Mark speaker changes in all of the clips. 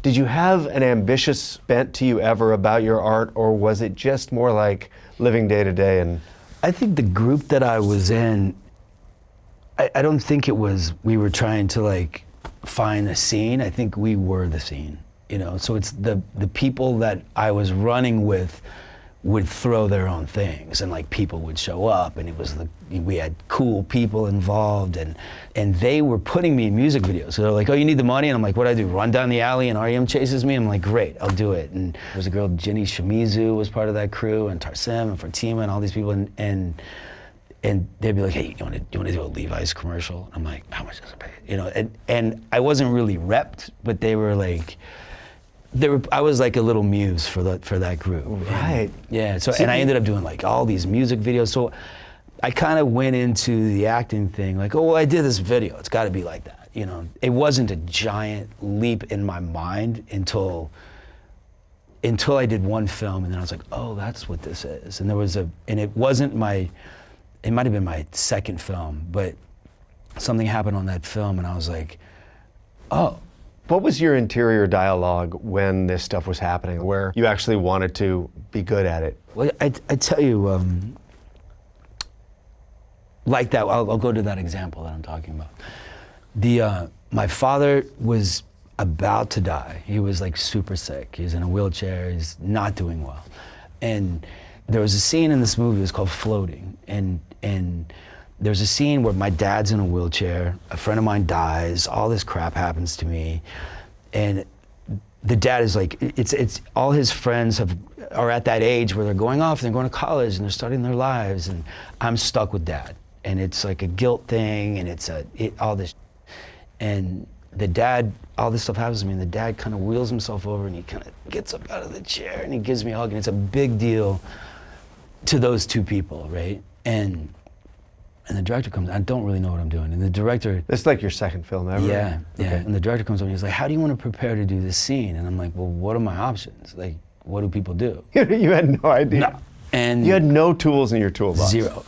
Speaker 1: Did you have an ambitious bent to you ever about your art, or was it just more like living day to day? And
Speaker 2: I think the group that I was in, I don't think it was, we were trying to like find a scene. I think we were the scene, you know? So it's the people that I was running with would throw their own things, and like people would show up, and it was we had cool people involved, and they were putting me in music videos. So they're like, oh, you need the money? And I'm like, what do I do? Run down the alley and REM chases me? I'm like, great, I'll do it. And there was a girl, Ginny Shimizu was part of that crew, and Tarsem and Fatima and all these people, and they'd be like, hey, you want to do a Levi's commercial? And I'm like, how much does it pay? You know, and I wasn't really repped, but they were like, I was like a little muse for that group.
Speaker 1: Right.
Speaker 2: And, yeah. So and I ended up doing like all these music videos. So I kind of went into the acting thing like, oh, well, I did this video. It's got to be like that. You know, it wasn't a giant leap in my mind until I did one film, and then I was like, oh, that's what this is. And it wasn't it might have been my second film, but something happened on that film, and I was like, oh.
Speaker 1: What was your interior dialogue when this stuff was happening, where you actually wanted to be good at it?
Speaker 2: Well, I tell you, like that, I'll go to that example that I'm talking about. My father was about to die. He was like super sick. He's in a wheelchair, he's not doing well. And there was a scene in this movie, it was called Floating. And there's a scene where my dad's in a wheelchair, a friend of mine dies, all this crap happens to me, and the dad is like, it's all his friends are at that age where they're going off, they're going to college, and they're starting their lives, and I'm stuck with dad. And it's like a guilt thing, and it's all this, and the dad, all this stuff happens to me, and the dad kind of wheels himself over, and he kind of gets up out of the chair, and he gives me a hug, and it's a big deal to those two people, right? And the director comes, I don't really know what I'm doing. And the director...
Speaker 1: This is like your second film ever?
Speaker 2: Yeah, yeah.
Speaker 1: Okay.
Speaker 2: And the director comes over and he's like, how do you want to prepare to do this scene? And I'm like, well, what are my options? Like, what do people do?
Speaker 1: You had no idea.
Speaker 2: No. And
Speaker 1: you had no tools in your toolbox.
Speaker 2: Zero.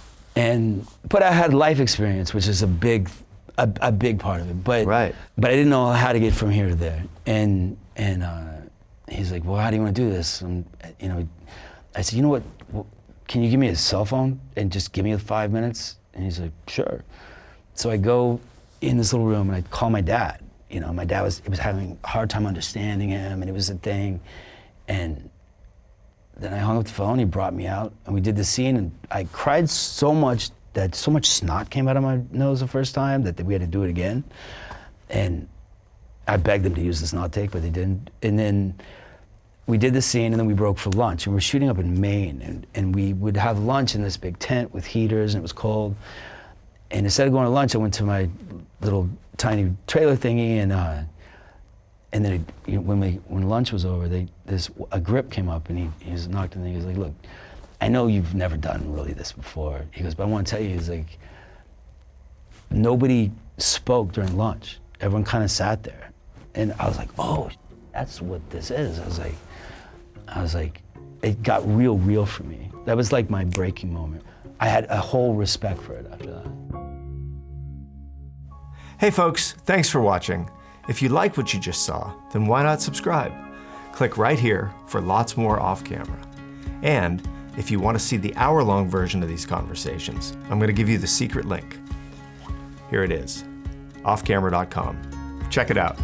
Speaker 2: But I had life experience, which is a big part of it. But
Speaker 1: right.
Speaker 2: But I didn't know how to get from here to there. And he's like, well, how do you want to do this? And I said, you know what? Can you give me a cell phone and just give me 5 minutes? And he's like, sure. So I go in this little room and I call my dad. You know, my dad was having a hard time understanding him, and it was a thing. And then I hung up the phone, he brought me out, and we did the scene, and I cried so much that so much snot came out of my nose the first time that we had to do it again. And I begged them to use the snot take, but they didn't. And then we did the scene, and then we broke for lunch, and we're shooting up in Maine, and we would have lunch in this big tent with heaters, and it was cold. And instead of going to lunch, I went to my little tiny trailer thingy, and then when lunch was over, a grip came up, and he was knocked in, and he was like, look, I know you've never done really this before. He goes, but I want to tell you, he's like, nobody spoke during lunch. Everyone kind of sat there. And I was like, oh, that's what this is. I was like, it got real for me. That was like my breaking moment. I had a whole respect for it after that.
Speaker 3: Hey folks, thanks for watching. If you liked what you just saw, then why not subscribe? Click right here for lots more off camera. And if you want to see the hour-long version of these conversations, I'm going to give you the secret link. Here it is, offcamera.com. Check it out.